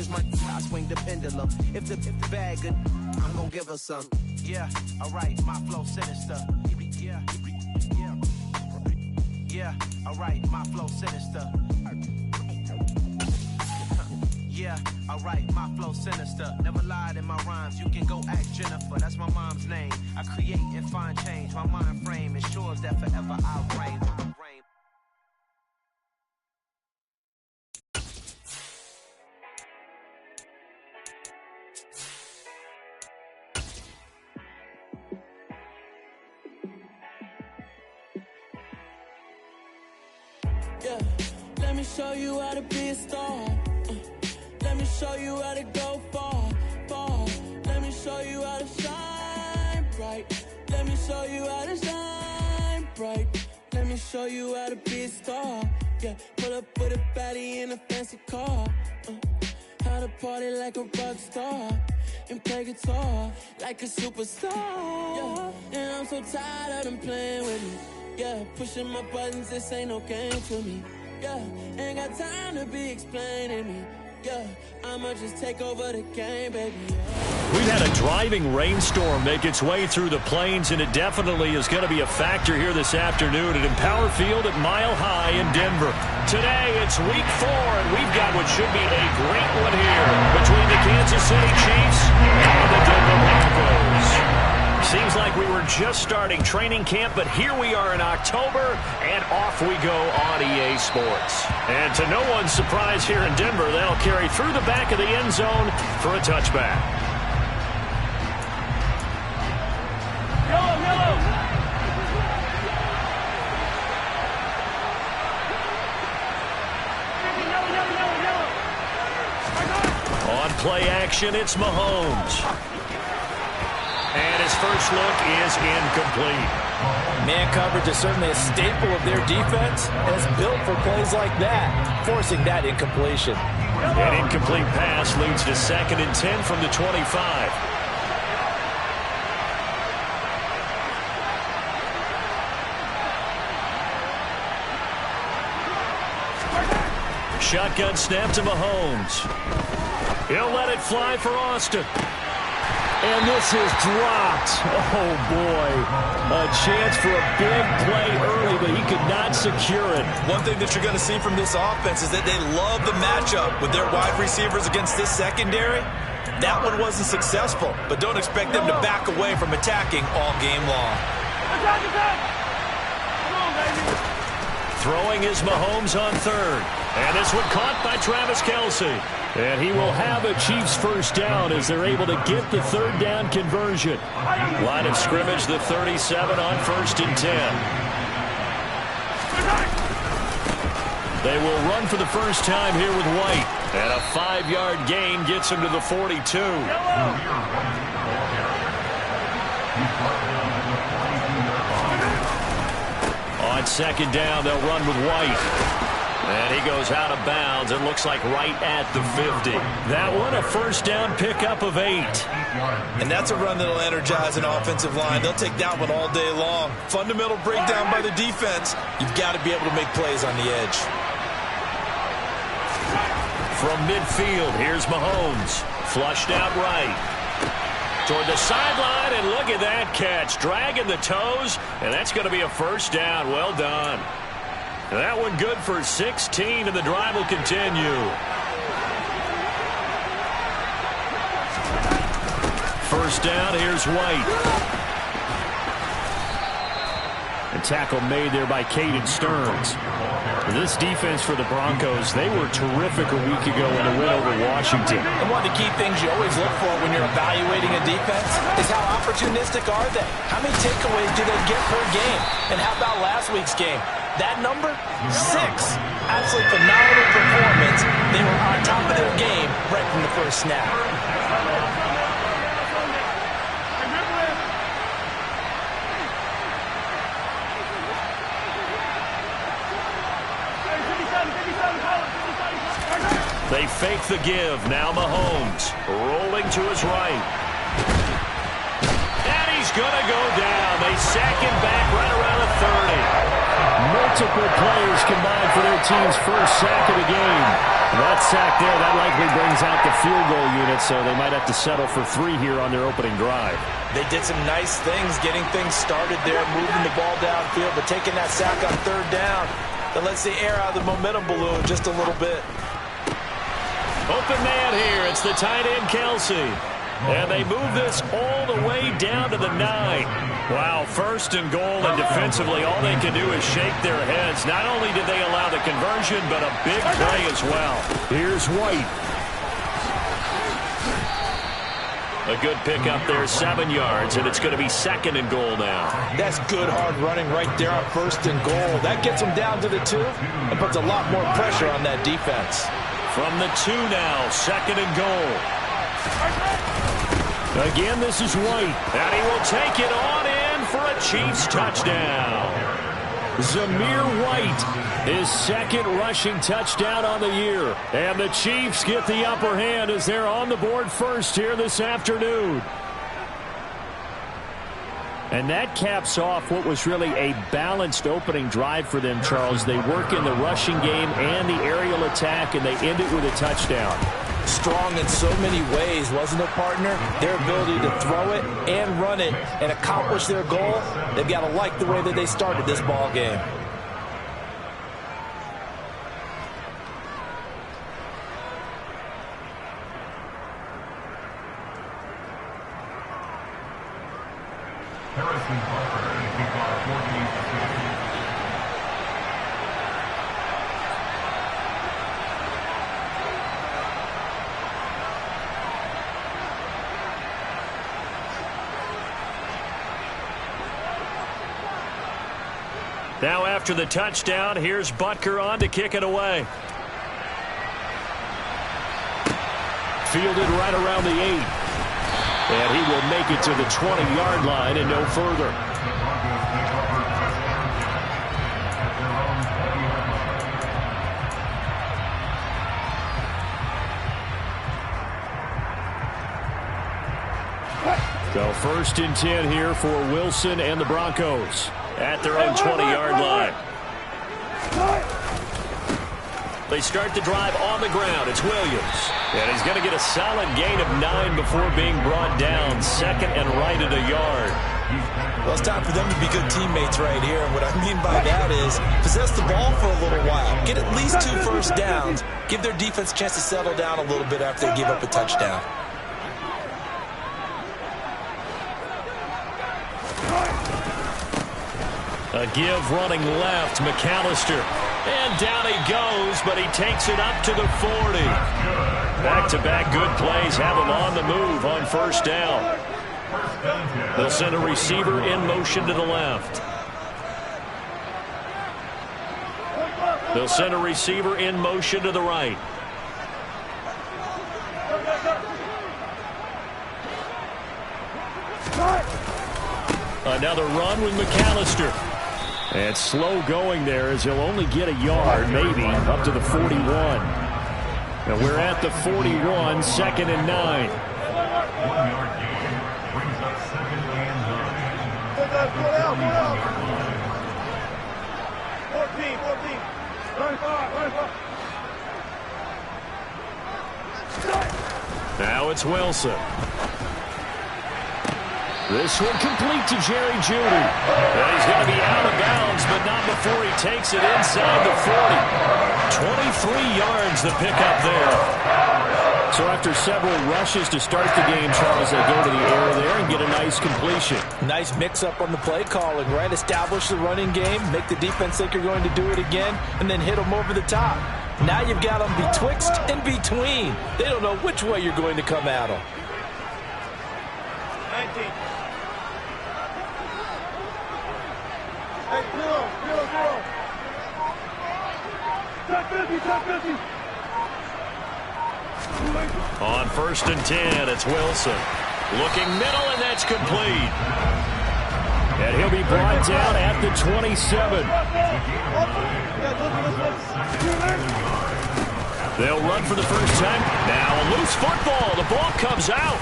is my I swing the pendulum. If the bag good, I'm gonna give her some. Yeah, alright, my flow sinister. Yeah, yeah, yeah, alright, my flow sinister. Yeah, alright, my flow sinister. Never lied in my rhymes, you can go ask Jennifer. That's my mom's name. I create and find change. My mind frame ensures that forever I'll reign. Yeah, let me show you how to be a star. Let me show you how to go far, far. Let me show you how to shine bright. Let me show you how to shine bright. Let me show you how to be a star. Yeah, pull up with a baddie in a fancy car. How to party like a rock star and play guitar like a superstar. Yeah, and I'm so tired of them playing with me. Yeah, pushing my buttons, this ain't no game to me. Yeah, ain't got time to be explaining me. Yeah, I'ma just take over the game, baby. Yeah. We've had a driving rainstorm make its way through the plains, and it definitely is going to be a factor here this afternoon at Empower Field at Mile High in Denver. Today, it's week 4, and we've got what should be a great one here between the Kansas City Chiefs and the Denver Broncos. Seems like we were just starting training camp, but here we are in October, and off we go on EA Sports. And to no one's surprise here in Denver, they'll carry through the back of the end zone for a touchback. Yellow! On play action, it's Mahomes. And his first look is incomplete. Man coverage is certainly a staple of their defense, and it's built for plays like that, forcing that incompletion. An incomplete pass leads to 2nd and 10 from the 25. Shotgun snap to Mahomes. He'll let it fly for Austin. And this is dropped. Oh, boy. A chance for a big play early, but he could not secure it. One thing that you're going to see from this offense is that they love the matchup with their wide receivers against this secondary. That one wasn't successful, but don't expect them to back away from attacking all game long. Throwing is Mahomes on 3rd. And this one caught by Travis Kelce. And he will have a Chiefs first down as they're able to get the 3rd down conversion. Line of scrimmage, the 37 on 1st and 10. They will run for the first time here with White. And a 5-yard gain gets him to the 42. On 2nd down, they'll run with White. And he goes out of bounds. It looks like right at the 50. That one, a first down pickup of 8. And that's a run that'll energize an offensive line. They'll take that one all day long. Fundamental breakdown by the defense. You've got to be able to make plays on the edge. From midfield, here's Mahomes. Flushed out right. Toward the sideline, and look at that catch. Dragging the toes, and that's going to be a first down. Well done. That one good for 16, and the drive will continue. First down, here's White. A tackle made there by Caden Stearns. This defense for the Broncos, they were terrific a week ago in a win over Washington. And one of the key things you always look for when you're evaluating a defense is how opportunistic are they? How many takeaways do they get per game? And how about last week's game? That number, 6. Absolutely phenomenal performance. They were on top of their game right from the first snap. They fake the give. Now Mahomes rolling to his right. And he's going to go down. They sack him back right around the 30. multiple players combined for their team's first sack of the game. That sack there, that likely brings out the field goal unit, so they might have to settle for 3 here on their opening drive. They did some nice things getting things started there, moving the ball downfield, but taking that sack on 3rd down, that lets the air out of the momentum balloon just a little bit. Open man here. It's the tight end, Kelsey. And they move this all the way down to the 9. Wow, 1st and goal, and defensively all they can do is shake their heads. Not only did they allow the conversion, but a big play as well. Here's White. A good pickup there, 7 yards, and it's going to be 2nd and goal now. That's good hard running right there on 1st and goal. That gets them down to the 2 and puts a lot more pressure on that defense. From the 2 now, 2nd and goal. Again, this is White, and he will take it on in for a Chiefs touchdown. Zamir White, his 2nd rushing touchdown on the year. And the Chiefs get the upper hand as they're on the board first here this afternoon. And that caps off what was really a balanced opening drive for them, Charles. They work in the rushing game and the aerial attack, and they end it with a touchdown. Strong in so many ways, wasn't it, partner? Their ability to throw it and run it and accomplish their goal, they've got to like the way that they started this ball game. Now after the touchdown, here's Butker on to kick it away. Fielded right around the 8. And he will make it to the 20-yard line and no further. So 1st and 10 here for Wilson and the Broncos at their own 20-yard line. They start the drive on the ground. It's Williams. And he's going to get a solid gain of 9 before being brought down. 2nd and right at a yard. Well, it's time for them to be good teammates right here. And what I mean by that is possess the ball for a little while. Get at least 2 first downs. Give their defense a chance to settle down a little bit after they give up a touchdown. A give running left, McAllister. And down he goes, but he takes it up to the 40. Back-to-back good plays have him on the move on 1st down. They'll send a receiver in motion to the left. They'll send a receiver in motion to the right. Another run with McAllister. And slow going there as he'll only get a yard, maybe, up to the 41. Now we're at the 41, 2nd and 9. Now it's Wilson. This one complete to Jerry Jeudy. And he's going to be out of bounds, but not before he takes it inside the 40. 23 yards the pickup there. So after several rushes to start the game, Charles, they go to the air there and get a nice completion. Nice mix-up on the play calling, right? Establish the running game, make the defense think you're going to do it again, and then hit them over the top. Now you've got them betwixt and between. They don't know which way you're going to come at them. 19. On 1st and 10, it's Wilson. Looking middle, and that's complete. And he'll be brought down at the 27. They'll run for the first time. Now a loose football. The ball comes out.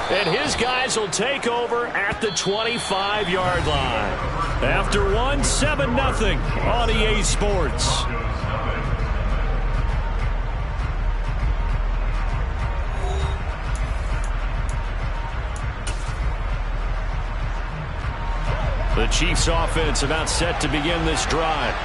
And his guys will take over at the 25-yard line. After one, 7-0 on EA Sports. The Chiefs offense about set to begin this drive.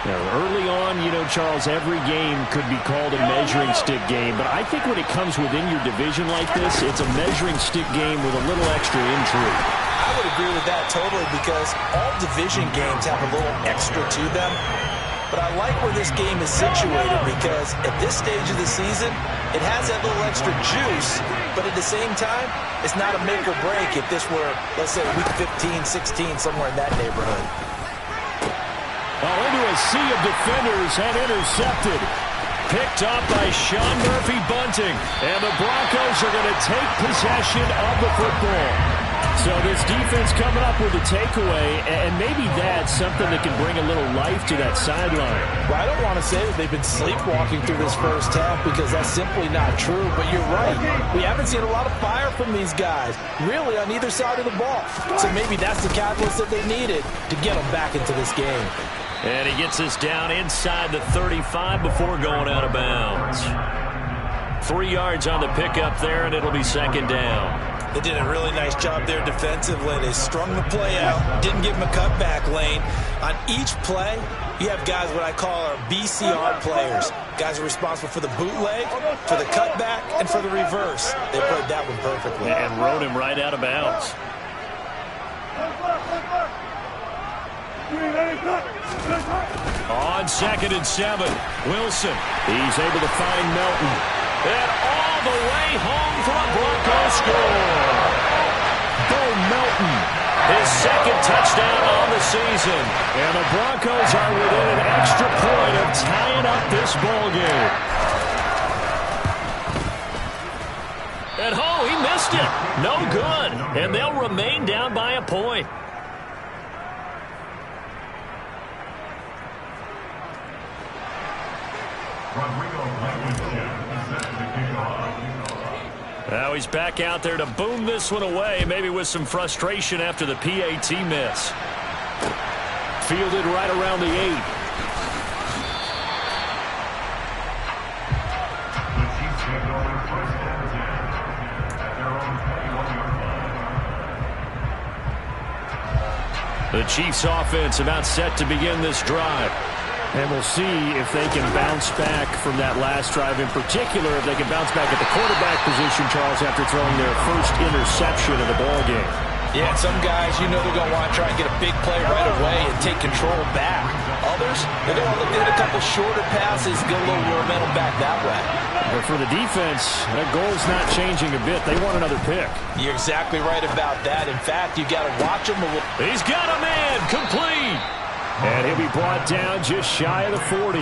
Now, early on, Charles, every game could be called a measuring stick game, but I think when it comes within your division like this, it's a measuring stick game with a little extra intrigue. I would agree with that totally because all division games have a little extra to them. But I like where this game is situated because at this stage of the season, it has that little extra juice, but at the same time, it's not a make or break if this were, let's say, week 15, 16, somewhere in that neighborhood. Well, into a sea of defenders and intercepted. Picked up by Sean Murphy-Bunting. And the Broncos are going to take possession of the football. So this defense coming up with a takeaway, and maybe that's something that can bring a little life to that sideline. Well, I don't want to say that they've been sleepwalking through this first half because that's simply not true, but you're right. We haven't seen a lot of fire from these guys, really, on either side of the ball. So maybe that's the catalyst that they needed to get them back into this game. And he gets us down inside the 35 before going out of bounds. 3 yards on the pickup there, and it'll be second down. They did a really nice job there defensively. They strung the play out, didn't give them a cutback lane. On each play, you have guys what I call our BCR players. Guys are responsible for the bootleg, for the cutback, and for the reverse. They played that one perfectly. And rode him right out of bounds. On 2nd and 7, Wilson. He's able to find Melton. And all the way home for a Broncos score. Bo Melton, his second touchdown on the season. And the Broncos are within an extra point of tying up this ball game. And he missed it. No good. And they'll remain down by a point. Now he's back out there to boom this one away, maybe with some frustration after the PAT miss. Fielded right around the 8. The Chiefs offense about set to begin this drive. And we'll see if they can bounce back from that last drive. In particular, if they can bounce back at the quarterback position, Charles, after throwing their first interception of the ballgame. Yeah, some guys, they're going to want to try and get a big play right away and take control back. Others, they're going to look at a couple shorter passes, get a little momentum back that way. But for the defense, that goal's not changing a bit. They want another pick. You're exactly right about that. In fact, you got to watch him a little. He's got a man, complete. And he'll be brought down just shy of the 40.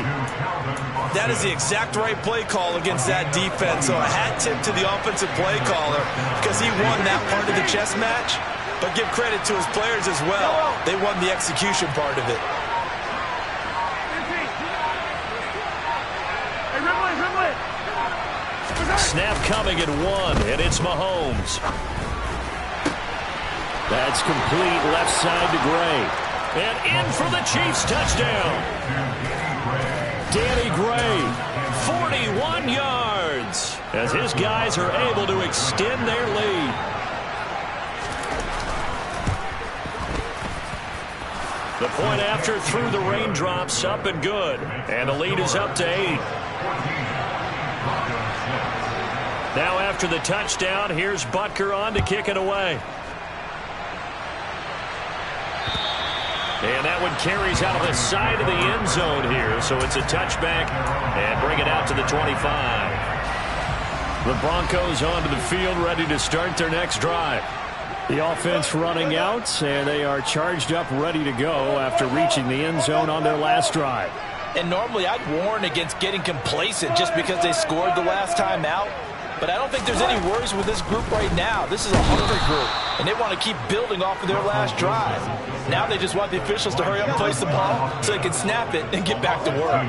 That is the exact right play call against that defense. So a hat tip to the offensive play caller because he won that part of the chess match. But give credit to his players as well. They won the execution part of it. Snap coming at 1, and it's Mahomes. That's complete left side to Gray. And in for the Chiefs touchdown. Danny Gray, 41 yards, as his guys are able to extend their lead. The point after through the raindrops, up and good. And the lead is up to 8. Now after the touchdown, here's Butker on to kick it away. And that one carries out of the side of the end zone here. So it's a touchback and bring it out to the 25. The Broncos onto the field ready to start their next drive. The offense running out, and they are charged up ready to go after reaching the end zone on their last drive. And normally I'd warn against getting complacent just because they scored the last time out. But I don't think there's any worries with this group right now. This is a hungry group, and they want to keep building off of their last drive. Now they just want the officials to hurry up and place the ball so they can snap it and get back to work.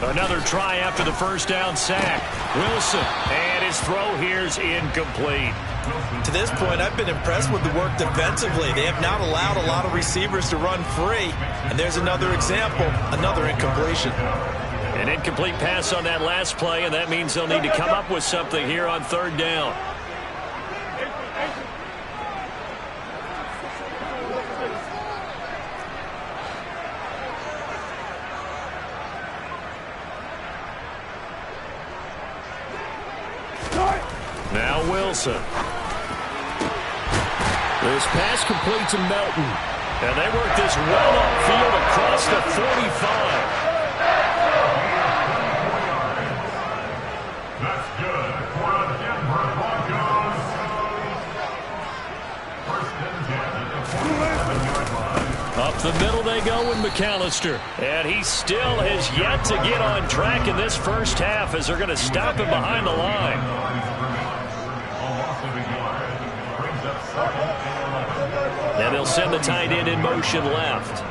Another try after the first down sack. Wilson, and his throw here's incomplete. To this point, I've been impressed with the work defensively. They have not allowed a lot of receivers to run free. And there's another example, another incompletion. An incomplete pass on that last play, and that means they'll need to come up with something here on third down. Now Wilson. This pass complete to Melton. And they work this well upfield across the 45. That's good for the Denver Broncos. First and 10 at the 47-yard line. Up the middle they go with McAllister. And he still has yet to get on track in this first half as they're going to stop him behind the line. And they'll send the tight end in motion left.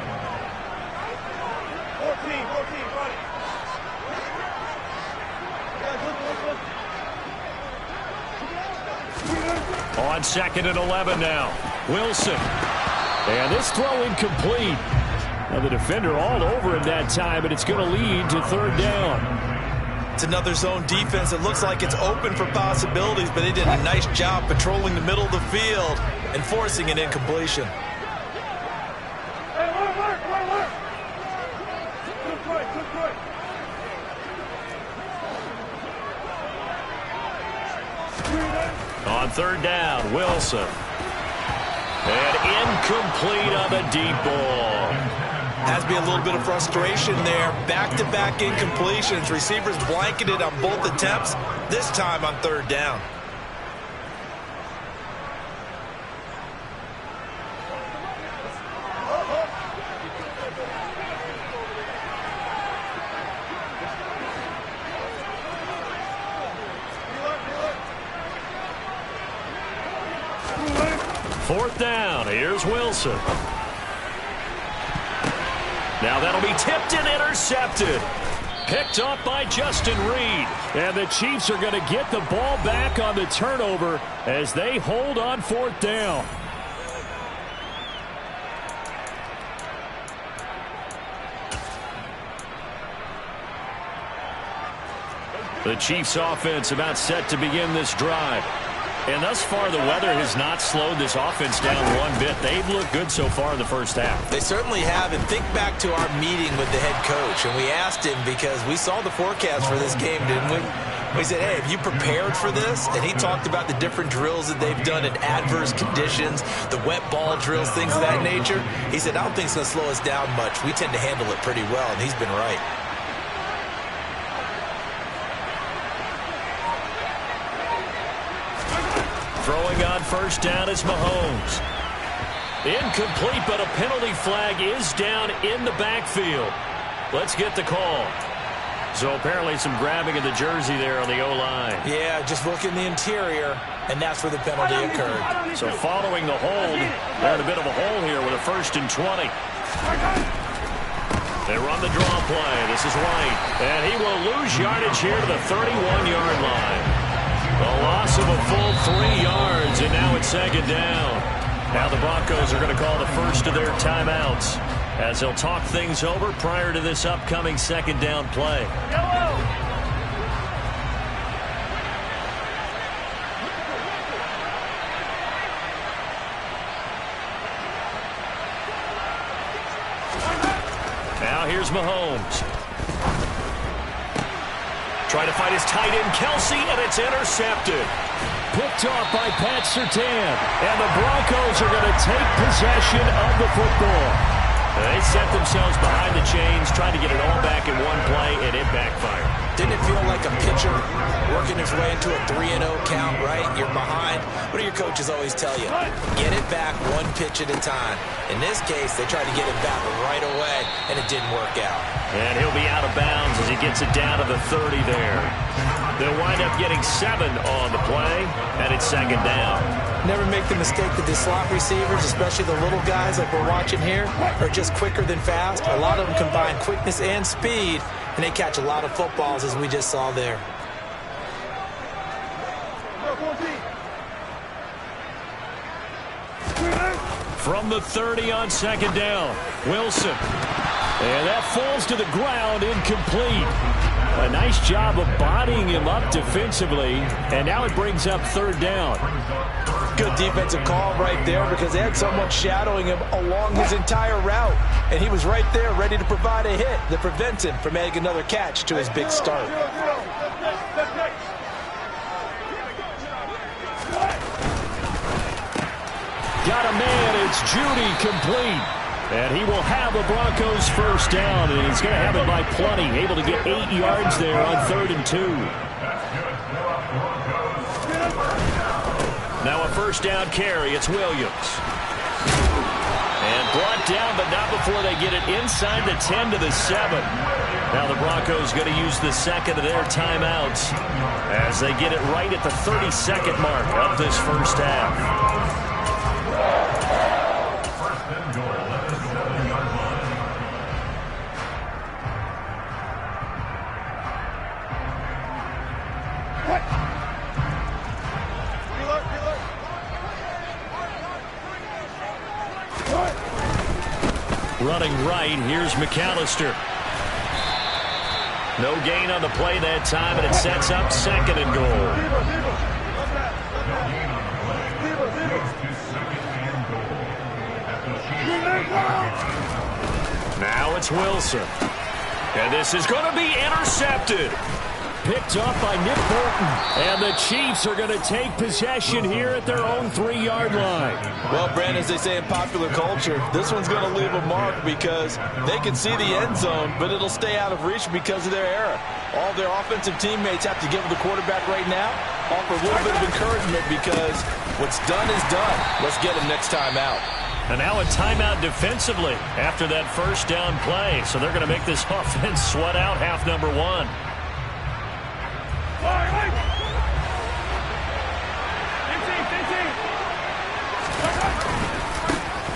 On 2nd and 11 now. Wilson. And this throw incomplete. Now the defender all over him that time, but it's going to lead to third down. It's another zone defense. It looks like it's open for possibilities, but they did a nice job patrolling the middle of the field and forcing an incompletion. On third down, Wilson. And incomplete on the deep ball. Has to be a little bit of frustration there. Back-to-back incompletions. Receivers blanketed on both attempts, this time on third down. Fourth down, here's Wilson. Now that'll be tipped and intercepted. Picked up by Justin Reed. And the Chiefs are going to get the ball back on the turnover as they hold on fourth down. The Chiefs offense about set to begin this drive. And thus far, the weather has not slowed this offense down one bit. They've looked good so far in the first half. They certainly have. And think back to our meeting with the head coach. And we asked him because we saw the forecast for this game, didn't we? We said, hey, have you prepared for this? And he talked about the different drills that they've done in adverse conditions, the wet ball drills, things of that nature. He said, I don't think it's going to slow us down much. We tend to handle it pretty well, and he's been right. Throwing on first down is Mahomes. Incomplete, but a penalty flag is down in the backfield. Let's get the call. So apparently some grabbing of the jersey there on the O-line. Yeah, just look in the interior, and that's where the penalty occurred. So following the hold, they're in a bit of a hole here with a 1st and 20. They run the draw play. This is White. And he will lose yardage here to the 31-yard line. A loss of a full 3 yards, and now it's 2nd down. Now the Broncos are going to call the first of their timeouts as they'll talk things over prior to this upcoming 2nd down play. Now here's Mahomes. Trying to find his tight end, Kelsey, and it's intercepted. Picked off by Pat Surtain. And the Broncos are going to take possession of the football. They set themselves behind the chains, trying to get it all back in one play, and it backfired. Didn't it feel like a pitcher working his way into a 3-0 count, right? You're behind. What do your coaches always tell you? Get it back one pitch at a time. In this case, they tried to get it back right away, and it didn't work out. And he'll be out of bounds as he gets it down to the 30 there. They'll wind up getting 7 on the play, and it's 2nd down. Never make the mistake that the slot receivers, especially the little guys like we're watching here, are just quicker than fast. A lot of them combine quickness and speed, and they catch a lot of footballs, as we just saw there. From the 30 on second down, Wilson. And that falls to the ground, incomplete. A nice job of bodying him up defensively, and now it brings up third down. Good defensive call right there because they had someone shadowing him along his entire route, and he was right there ready to provide a hit that prevents him from adding another catch to his big start. Got a man, it's Judy, complete. And he will have a Broncos first down, and he's going to have it by plenty. Able to get 8 yards there on 3rd and 2. Now a first down carry. It's Williams. And brought down, but not before they get it inside the 10 to the 7. Now the Broncos going to use the second of their timeouts as they get it right at the 32nd mark of this first half. Running right, here's McAllister. No gain on the play that time, and it sets up 2nd and goal. Now it's Wilson. And this is going to be intercepted. Picked up by Nick Bolton. And the Chiefs are going to take possession here at their own 3-yard line. Well, Brandon, as they say in popular culture, this one's going to leave a mark because they can see the end zone, but it'll stay out of reach because of their error. All their offensive teammates have to give the quarterback right now, offer a little bit of encouragement because what's done is done. Let's get him next time out. And now a timeout defensively after that first down play. So they're going to make this offense sweat out half number 1.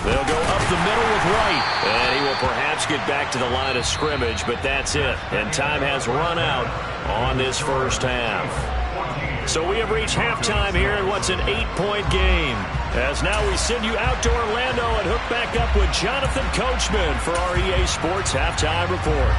They'll go up the middle with Wright. And he will perhaps get back to the line of scrimmage, but that's it. And time has run out on this first half. So we have reached halftime here in what's an 8-point game. As now we send you out to Orlando and hook back up with Jonathan Coachman for our EA Sports Halftime Report.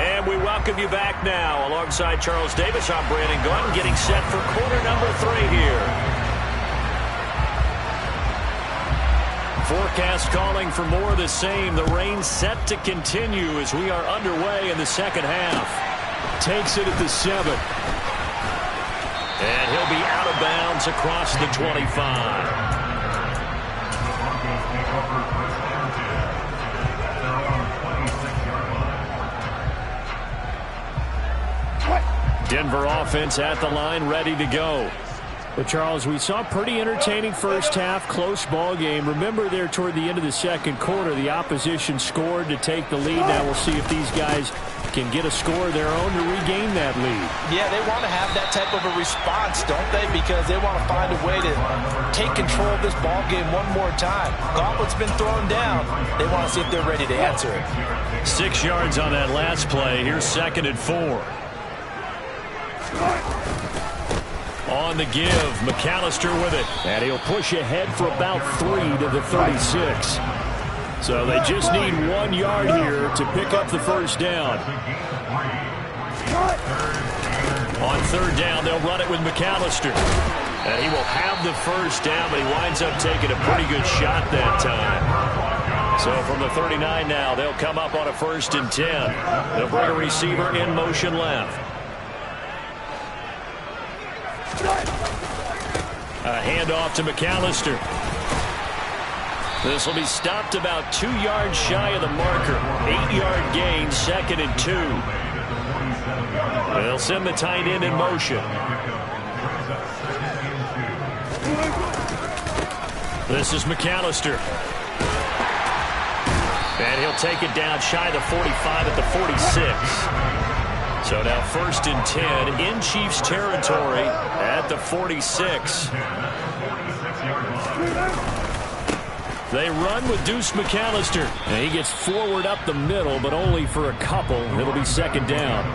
And we welcome you back now. Alongside Charles Davis, I'm Brandon Gordon, getting set for quarter number 3 here. Forecast calling for more of the same. The rain set to continue as we are underway in the second half. Takes it at the 7. And he'll be out of bounds across the 25. Denver offense at the line, ready to go. Well, Charles, we saw a pretty entertaining first half, close ball game. Remember there toward the end of the second quarter, the opposition scored to take the lead. Now we'll see if these guys can get a score of their own to regain that lead. Yeah, they want to have that type of a response, don't they? Because they want to find a way to take control of this ball game one more time. Gauntlet's been thrown down. They want to see if they're ready to answer it. 6 yards on that last play. Here's 2nd and 4. On the give, McAllister with it. And he'll push ahead for about 3 to the 36. So they just need 1 yard here to pick up the first down. On 3rd down, they'll run it with McAllister. And he will have the first down, but he winds up taking a pretty good shot that time. So from the 39 now, they'll come up on a 1st and 10. They'll bring a receiver in motion left. A handoff to McAllister. This will be stopped about 2 yards shy of the marker. 8-yard gain, 2nd and 2. They'll send the tight end in motion. This is McAllister. And he'll take it down shy the 45 at the 46. So now 1st and 10 in Chiefs territory at the 46. They run with Deuce McAllister. And he gets forward up the middle, but only for a couple. It'll be 2nd down.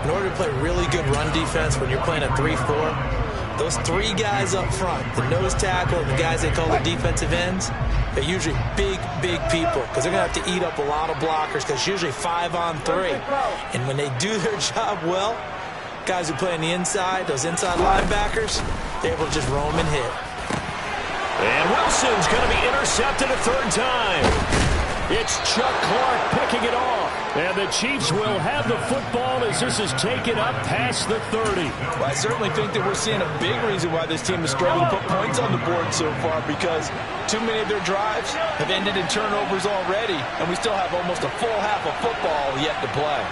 In order to play really good run defense when you're playing a 3-4, those 3 guys up front, the nose tackle, the guys they call the defensive ends, they're usually big, big people because they're going to have to eat up a lot of blockers because it's usually 5-on-3. And when they do their job well, guys who play on the inside, those inside linebackers, they're able to just roam and hit. And Wilson's going to be intercepted a 3rd time. It's Chuck Clark picking it off. And the Chiefs will have the football as this is taken up past the 30. Well, I certainly think that we're seeing a big reason why this team is struggling to put points on the board so far because too many of their drives have ended in turnovers already, and we still have almost a full half of football yet to play.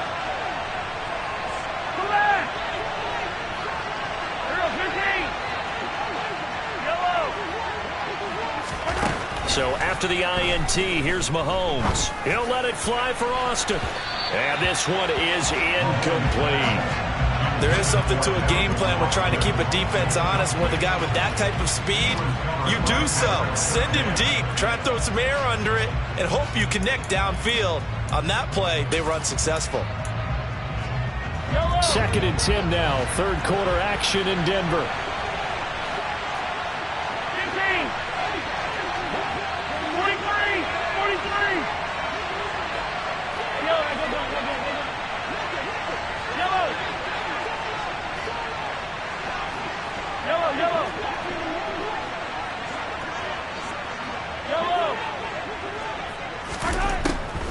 So after the INT, here's Mahomes. He'll let it fly for Austin. And this one is incomplete. There is something to a game plan with trying to keep a defense honest. With a guy with that type of speed, you do so. Send him deep. Try to throw some air under it and hope you connect downfield. On that play, they were unsuccessful. 2nd and 10 now. 3rd quarter action in Denver.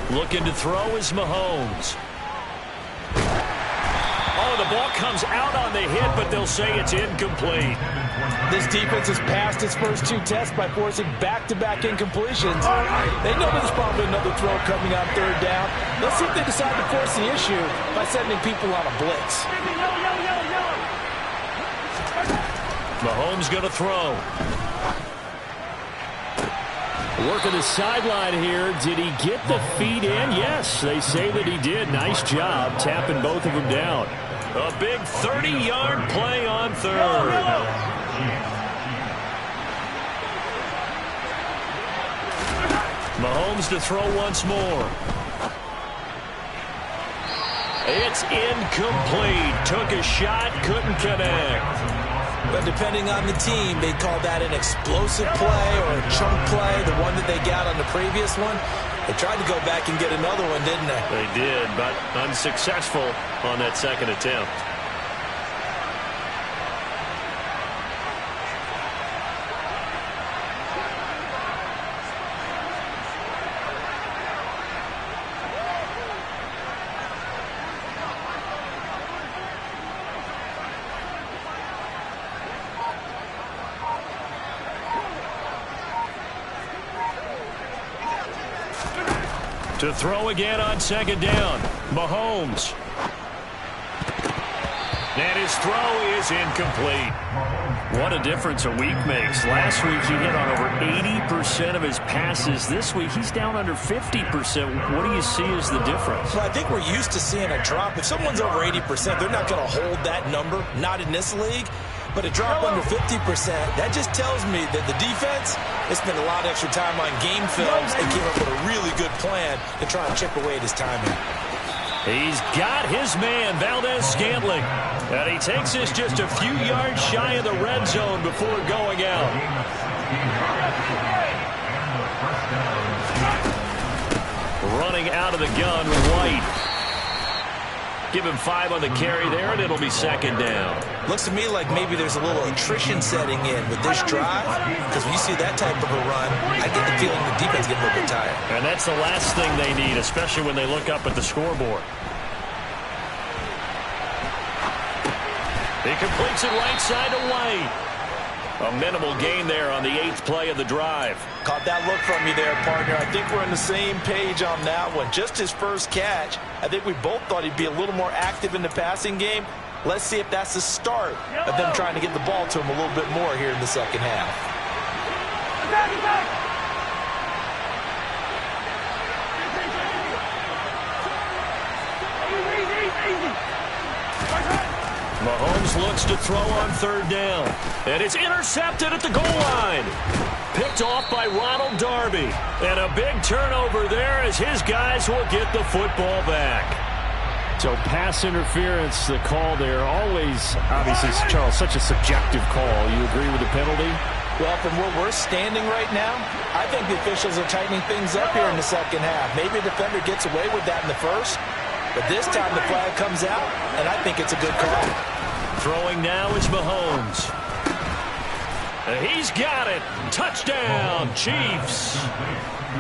Looking to throw is Mahomes. Oh, the ball comes out on the hit, but they'll say it's incomplete. This defense has passed its first 2 tests by forcing back-to-back incompletions. They know there's probably another throw coming on 3rd down. Let's see if they decide to force the issue by sending people on a blitz. Mahomes going to throw. Working the sideline here. Did he get the feet in? Yes, they say that he did. Nice job tapping both of them down. A big 30-yard play on 3rd. Mahomes to throw once more. It's incomplete. Took a shot, couldn't connect. But depending on the team, they call that an explosive play or a chunk play, the one that they got on the previous one. They tried to go back and get another one, didn't they? They did, but unsuccessful on that 2nd attempt. To throw again on 2nd down. Mahomes. And his throw is incomplete. What a difference a week makes. Last week he hit on over 80% of his passes. This week he's down under 50%. What do you see as the difference? Well, I think we're used to seeing a drop. If someone's over 80%, they're not going to hold that number. Not in this league. But a drop under 50%, that just tells me that the defense has spent a lot of extra time on game films and came up with a really good plan to try and chip away at his timing. He's got his man, Valdez-Scantling. And he takes us just a few yards shy of the red zone before going out. Running out of the gun with White. Give him 5 on the carry there, and it'll be 2nd down. Looks to me like maybe there's a little attrition setting in with this drive, because when you see that type of a run, I get the feeling the defense getting a little bit tired. And that's the last thing they need, especially when they look up at the scoreboard. He completes it right side to White. A minimal gain there on the 8th play of the drive. Caught that look from you there, partner. I think we're on the same page on that one. Just his first catch. I think we both thought he'd be a little more active in the passing game. Let's see if that's the start of them trying to get the ball to him a little bit more here in the second half. looks to throw on third down. And it's intercepted at the goal line. Picked off by Ronald Darby. And a big turnover there as his guys will get the football back. So pass interference, the call there, always, obviously, Charles, such a subjective call. You agree with the penalty? Well, from where we're standing right now, I think the officials are tightening things up here in the second half. Maybe a defender gets away with that in the first, but this time the flag comes out, and I think it's a good call. Throwing now is Mahomes. He's got it. Touchdown, Chiefs.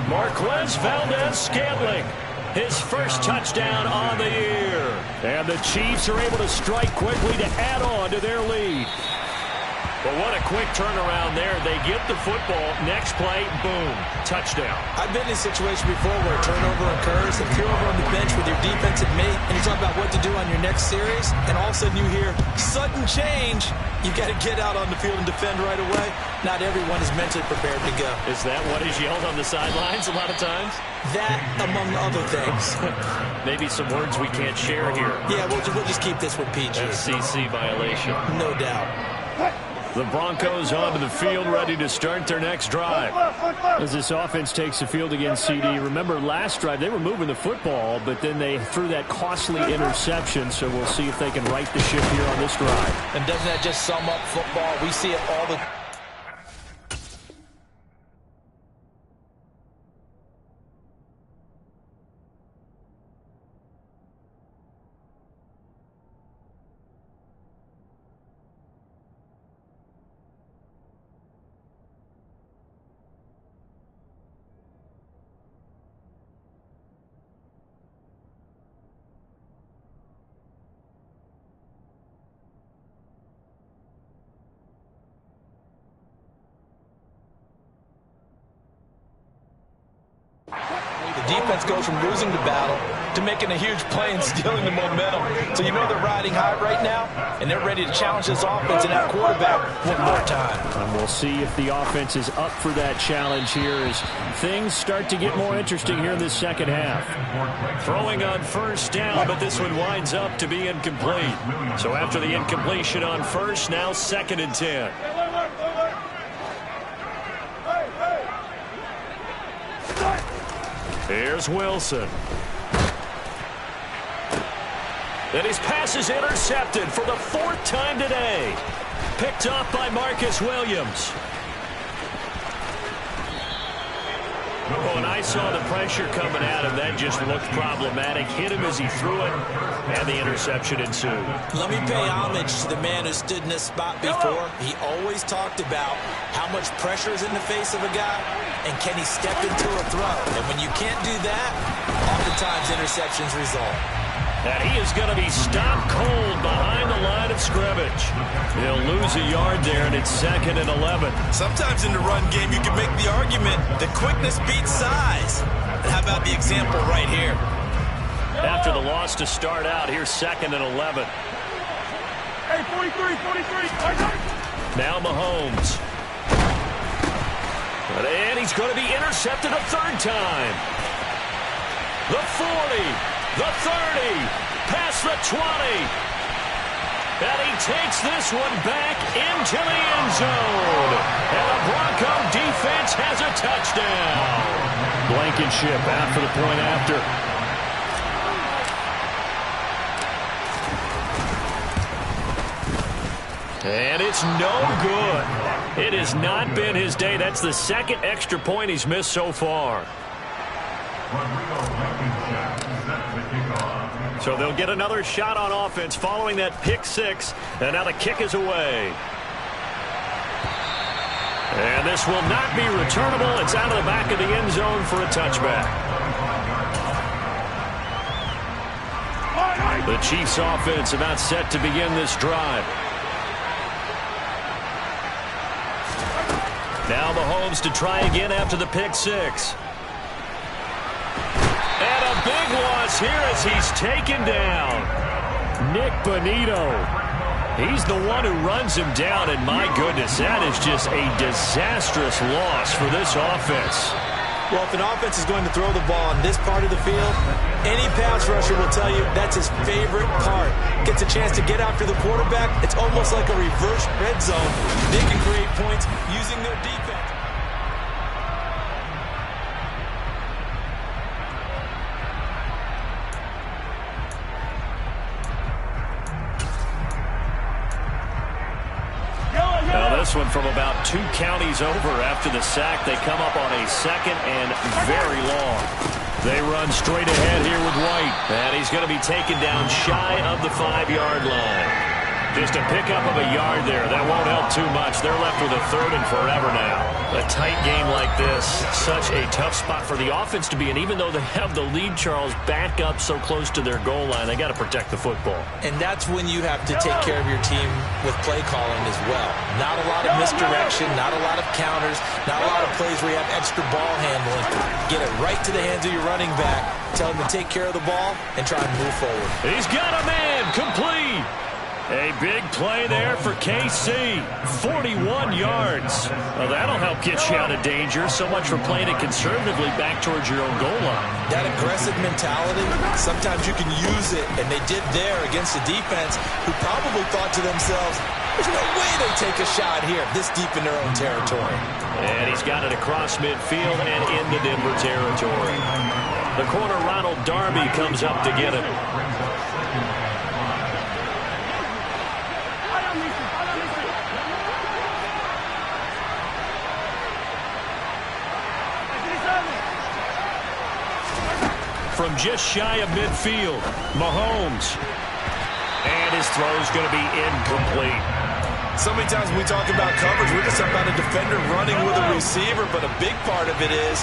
Marquez Valdez-Scantling. His first touchdown on the year. And the Chiefs are able to strike quickly to add on to their lead. But what a quick turnaround there. They get the football. Next play, boom, touchdown. I've been in a situation before where a turnover occurs. If you're over on the bench with your defensive mate and you talk about what to do on your next series, and all of a sudden you hear sudden change, you've got to get out on the field and defend right away. Not everyone is mentally prepared to go. Is that what is yelled on the sidelines a lot of times? That, among other things. Maybe some words we can't share here. Yeah, we'll just keep this with PG. FCC violation. No doubt. The Broncos onto the field, ready to start their next drive. As this offense takes the field against CD, remember last drive they were moving the football, but then they threw that costly interception, so we'll see if they can right the ship here on this drive. And doesn't that just sum up football? We see it all the defense goes from losing the battle to making a huge play and stealing the momentum. So you know they're riding high right now, and they're ready to challenge this offense and that quarterback one more time. And we'll see if the offense is up for that challenge here as things start to get more interesting here in this second half. Throwing on first down, but this one winds up to be incomplete. So after the incompletion on first, now 2nd and 10. Here's Wilson. And his pass is intercepted for the 4th time today. Picked off by Marcus Williams. Oh, and I saw the pressure coming at him. That just looked problematic. Hit him as he threw it, and the interception ensued. Let me pay homage to the man who stood in this spot before. He always talked about how much pressure is in the face of a guy, and can he step into a throw. And when you can't do that, oftentimes interceptions result. And he is going to be stopped cold behind the line of scrimmage. He'll lose a yard there, and it's 2nd and 11. Sometimes in the run game, you can make the argument that quickness beats size. And how about the example right here? After the loss to start out, here's 2nd and 11. Hey, 43. Now Mahomes. And he's going to be intercepted a 3rd time. The 40. The 30, past the 20, and he takes this one back into the end zone. And the Bronco defense has a touchdown. Blankenship out for the point after. And it's no good. It has not been his day. That's the 2nd extra point he's missed so far. So they'll get another shot on offense following that pick 6, and now the kick is away. And this will not be returnable. It's out of the back of the end zone for a touchback. The Chiefs offense about set to begin this drive. Now Mahomes to try again after the pick 6. And a big loss here as he's taken down. Nick Bonito. He's the one who runs him down, and my goodness, that is just a disastrous loss for this offense. Well, if an offense is going to throw the ball in this part of the field, any pass rusher will tell you that's his favorite part. Gets a chance to get after the quarterback. It's almost like a reverse red zone. They can create points using their defense. Now this one from about 2 counties over after the sack. They come up on a second and very long. They run straight ahead here with White. And he's going to be taken down shy of the 5-yard line. Just a pickup of a yard there. That won't help too much. They're left with a 3rd and forever now. A tight game like this, such a tough spot for the offense to be in. Even though they have the lead, Charles, back up so close to their goal line, they got to protect the football. And that's when you have to take care of your team with play calling as well. Not a lot of misdirection, not a lot of counters, not a lot of plays where you have extra ball handling. Get it right to the hands of your running back. Tell him to take care of the ball and try and move forward. He's got a man complete. A big play there for KC. 41 yards. Well, that'll help get you out of danger. So much for playing it conservatively back towards your own goal line. That aggressive mentality, sometimes you can use it, and they did there against a defense who probably thought to themselves, there's no way they take a shot here this deep in their own territory. And he's got it across midfield and into Denver territory. The corner, Ronald Darby, comes up to get it. From just shy of midfield, Mahomes. And his throw's going to be incomplete. So many times when we talk about coverage, we're just talking about a defender running with a receiver, but a big part of it is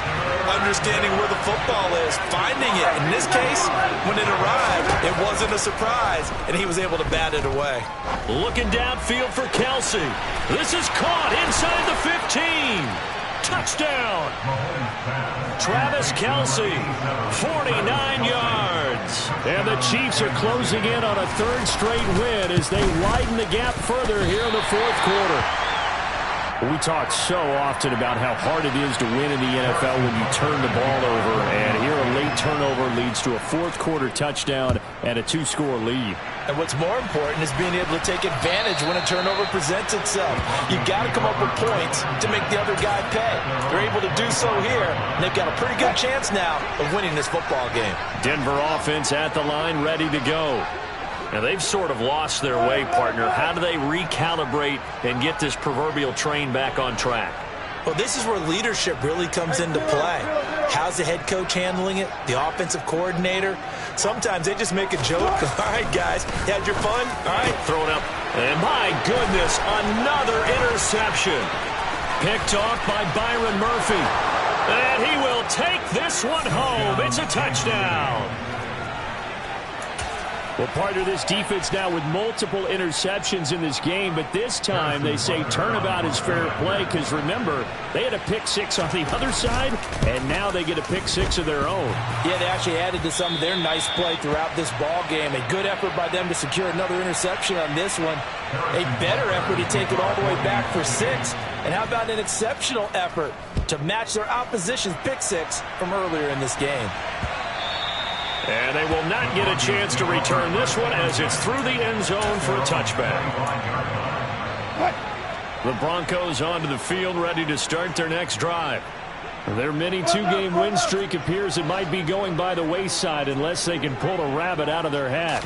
understanding where the football is, finding it. In this case, when it arrived, it wasn't a surprise, and he was able to bat it away. Looking downfield for Kelsey. This is caught inside the 15. Touchdown. Travis Kelsey, 49 yards. And the Chiefs are closing in on a 3rd straight win as they widen the gap further here in the 4th quarter. We talk so often about how hard it is to win in the NFL when you turn the ball over. And here a late turnover leads to a 4th quarter touchdown and a 2-score lead. And what's more important is being able to take advantage when a turnover presents itself. You've got to come up with points to make the other guy pay. They're able to do so here, and they've got a pretty good chance now of winning this football game. Denver offense at the line, ready to go. Now, they've sort of lost their way, partner. How do they recalibrate and get this proverbial train back on track? Well, this is where leadership really comes into play. How's the head coach handling it? The offensive coordinator? Sometimes they just make a joke. All right, guys, you had your fun? All right, throw it up. And my goodness, another interception. Picked off by Byron Murphy. And he will take this one home. It's a touchdown. Well, partner, this defense now with multiple interceptions in this game, but this time they say turnabout is fair play because, remember, they had a pick 6 on the other side, and now they get a pick 6 of their own. Yeah, they actually added to some of their nice play throughout this ball game. A good effort by them to secure another interception on this one. A better effort to take it all the way back for 6. And how about an exceptional effort to match their opposition's pick 6 from earlier in this game. And they will not get a chance to return this one as it's through the end zone for a touchback. The Broncos onto the field, ready to start their next drive. Their mini 2-game win streak appears it might be going by the wayside unless they can pull a rabbit out of their hat.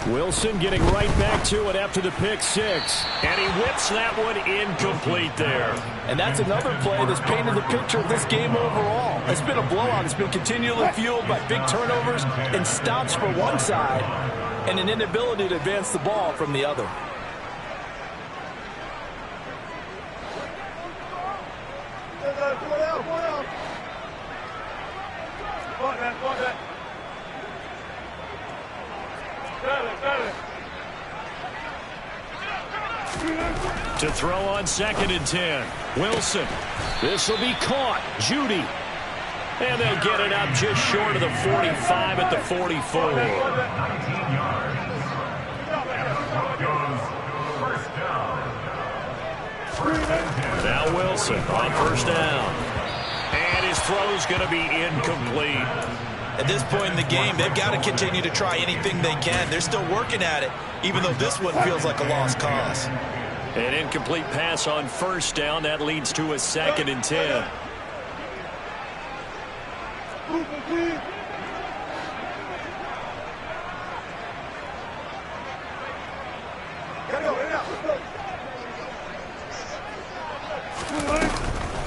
Wilson getting right back to it after the pick 6. And he whips that one incomplete there. And that's another play that's painted the picture of this game overall. It's been a blowout. It's been continually fueled by big turnovers and stops for one side and an inability to advance the ball from the other. To throw on 2nd and 10. Wilson. This will be caught. Judy. And they'll get it up just short of the 45 at the 44. Now Wilson on 1st down. And his throw's going to be incomplete. At this point in the game, they've got to continue to try anything they can. They're still working at it, even though this one feels like a lost cause. An incomplete pass on first down. That leads to a 2nd and 10.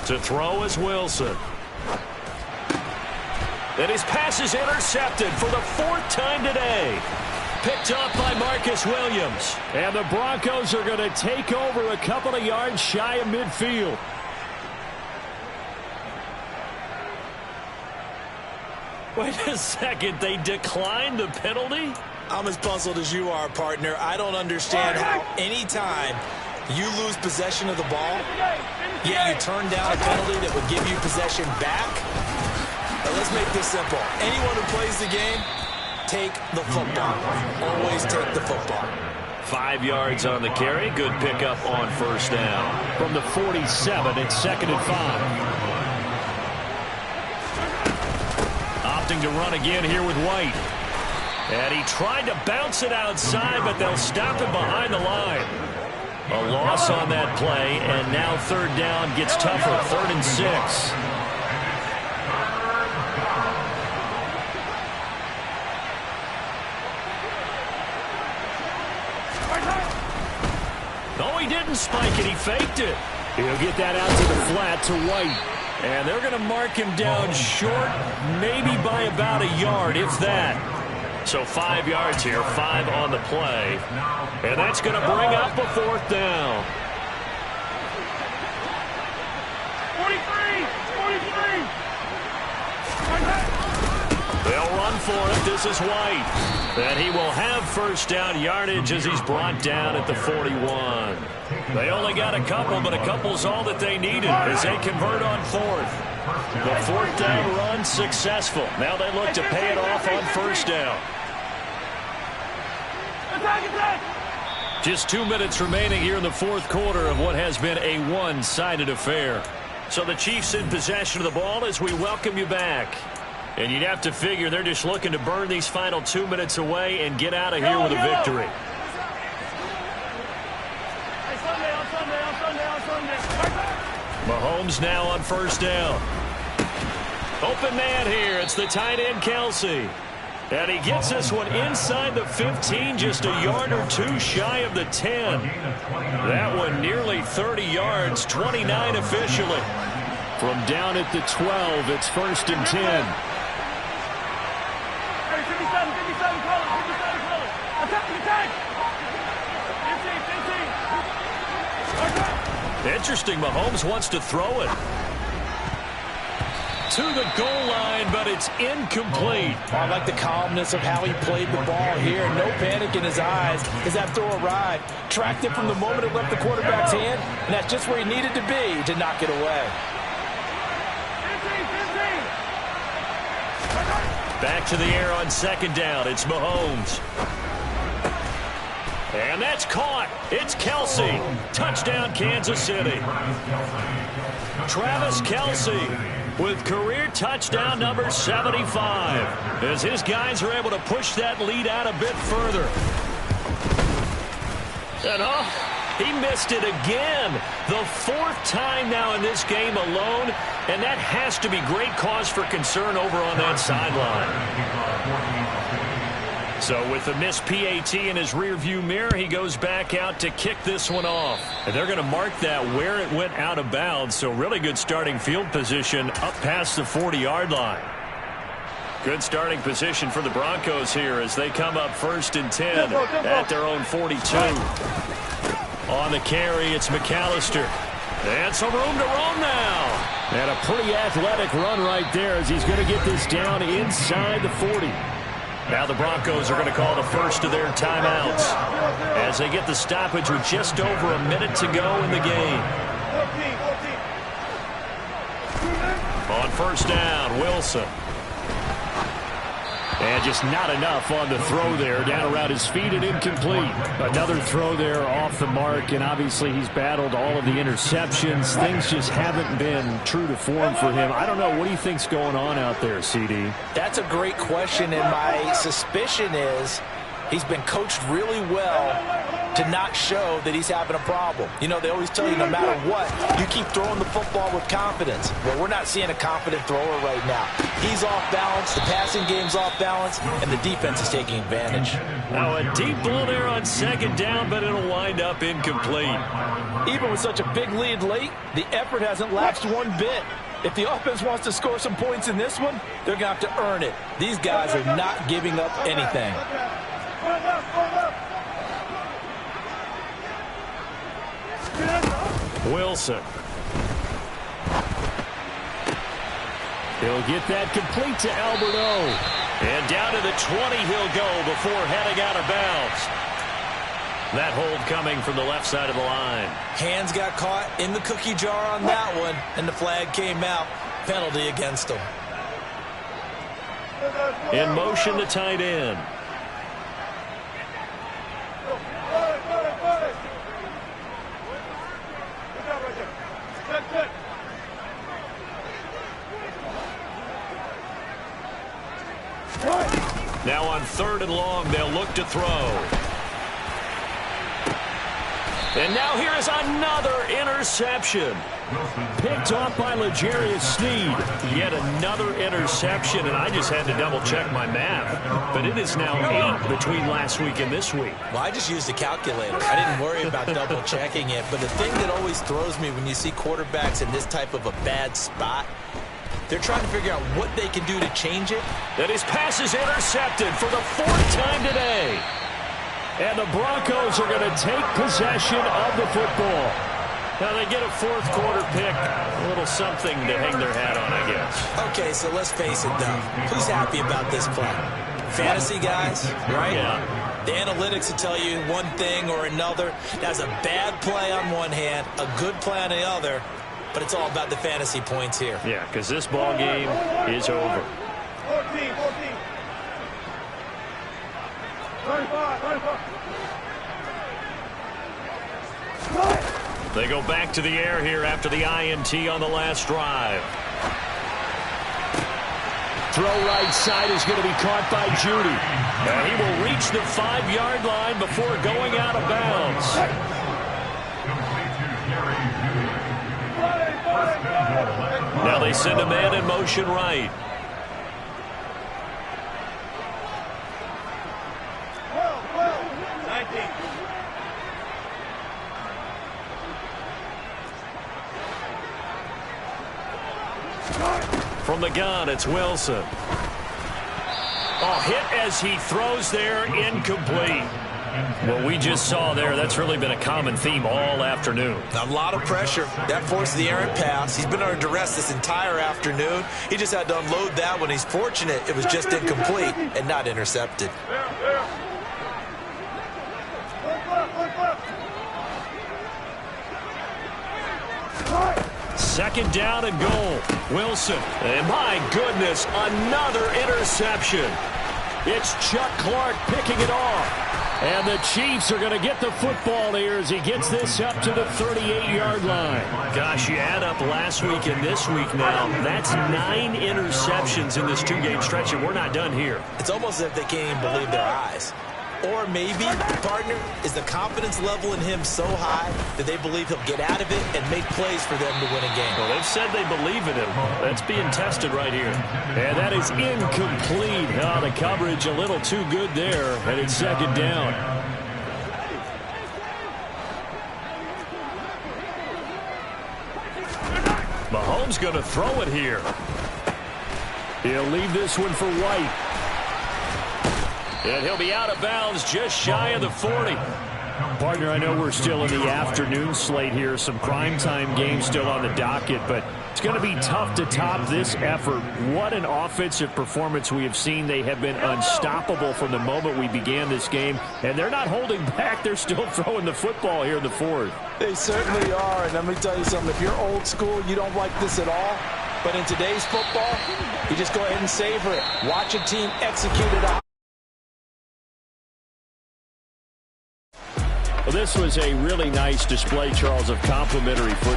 To throw is Wilson. And his pass is intercepted for the 4th time today. Picked up by Marcus Williams. And the Broncos are going to take over a couple of yards shy of midfield. Wait a second, they declined the penalty? I'm as puzzled as you are, partner. I don't understand how any time you lose possession of the ball, yet you turn down a penalty that would give you possession back. But let's make this simple. Anyone who plays the game, take the football. Always take the football. 5 yards on the carry. Good pickup on first down. From the 47, it's 2nd and 5. Opting to run again here with White. And he tried to bounce it outside, but they'll stop it behind the line. A loss on that play, and now 3rd down gets tougher. 3rd and 6. No, he didn't spike it. He faked it. He'll get that out to the flat to White. And they're going to mark him down short, maybe by about a yard, if that. So 5 yards here, 5 on the play. And that's going to bring up a 4th down. 43! They'll run for it. This is White. And he will have first down yardage as he's brought down at the 41. They only got a couple, but a couple's all that they needed as they convert on 4th. The 4th down run successful. Now they look to pay it off on first down. Just 2 minutes remaining here in the 4th quarter of what has been a one-sided affair. So the Chiefs in possession of the ball as we welcome you back. And you'd have to figure they're just looking to burn these final 2 minutes away and get out of here with a victory. Mahomes now on first down. Open man here. It's the tight end, Kelsey. And he gets this one inside the 15, just a yard or two shy of the 10. That one nearly 30 yards, 29 officially. From down at the 12, it's 1st and 10. Interesting, Mahomes wants to throw it to the goal line, but it's incomplete. I like the calmness of how he played the ball here. No panic in his eyes as that throw arrived. Tracked it from the moment it left the quarterback's hand, and that's just where he needed to be to knock it away. Back to the air on 2nd down. It's Mahomes. And that's caught. It's Kelsey. Touchdown, Kansas City. Travis Kelsey with career touchdown number 75. As his guys are able to push that lead out a bit further. And he missed it again. The 4th time now in this game alone. And that has to be great cause for concern over on that sideline. So with the missed PAT in his rearview mirror, he goes back out to kick this one off. And they're going to mark that where it went out of bounds. So really good starting field position up past the 40-yard line. Good starting position for the Broncos here as they come up 1st and 10 at their own 42. On the carry, it's McAllister. And some room to roam now. And a pretty athletic run right there as he's going to get this down inside the 40. Now the Broncos are going to call the first of their timeouts as they get the stoppage with just over a minute to go in the game. On first down, Wilson. And just not enough on the throw there. Down around his feet and incomplete. Another throw there off the mark, and obviously he's battled all of the interceptions. Things just haven't been true to form for him. I don't know. What do you think's going on out there, CD? That's a great question, and my suspicion is he's been coached really well to not show that he's having a problem. You know, they always tell you no matter what, you keep throwing the football with confidence. Well, we're not seeing a confident thrower right now. He's off balance, the passing game's off balance, and the defense is taking advantage. Now a deep ball there on second down, but it'll wind up incomplete. Even with such a big lead late, the effort hasn't lapsed one bit. If the offense wants to score some points in this one, they're going to have to earn it. These guys are not giving up anything. Wilson. He'll get that complete to Alberto. And down to the 20 he'll go before heading out of bounds. That hold coming from the left side of the line. Hands got caught in the cookie jar on that one, and the flag came out. Penalty against him. In motion, the tight end. Now on 3rd and long, they'll look to throw. And now here is another interception. Picked off by L'Jarius Sneed. Yet another interception, and I just had to double-check my math. But it is now 8 between last week and this week. Well, I just used a calculator. I didn't worry about double-checking it. But the thing that always throws me when you see quarterbacks in this type of a bad spot, they're trying to figure out what they can do to change it. That his pass is intercepted for the 4th time today. And the Broncos are going to take possession of the football. Now they get a 4th quarter pick. A little something to hang their hat on, I guess. Okay, so let's face it, though. Who's happy about this play? Fantasy guys, right? Yeah. The analytics will tell you one thing or another. That's a bad play on one hand, a good play on the other. But it's all about the fantasy points here. Yeah, because this ball game is over. 14. 35. They go back to the air here after the INT on the last drive. Throw right side is going to be caught by Judy. And he will reach the 5-yard line before going out of bounds. Now they send a man in motion right. From the gun, it's Wilson. Oh, hit as he throws there, incomplete. What we just saw there, that's really been a common theme all afternoon. A lot of pressure. That forced the errant pass. He's been under duress this entire afternoon. He just had to unload that one. He's fortunate it was just incomplete and not intercepted. Second down and goal. Wilson. And my goodness, another interception. It's Chuck Clark picking it off. And the Chiefs are going to get the football here as he gets this up to the 38-yard line. Gosh, you add up last week and this week now. That's 9 interceptions in this 2-game stretch, and we're not done here. It's almost as if they can't even believe their eyes. Or maybe, partner, is the confidence level in him so high that they believe he'll get out of it and make plays for them to win a game. Well, they've said they believe in him. That's being tested right here. And that is incomplete. Oh, the coverage a little too good there, and it's second down. Mahomes going to throw it here. He'll leave this one for White. And he'll be out of bounds just shy of the 40. Partner, I know we're still in the afternoon slate here. Some primetime games still on the docket, but it's going to be tough to top this effort. What an offensive performance we have seen. They have been unstoppable from the moment we began this game, and they're not holding back. They're still throwing the football here in the 4th. They certainly are, and let me tell you something. If you're old school, you don't like this at all, But in today's football, you just go ahead and savor it. Watch a team execute it out. Well, this was a really nice display, Charles, of complimentary football.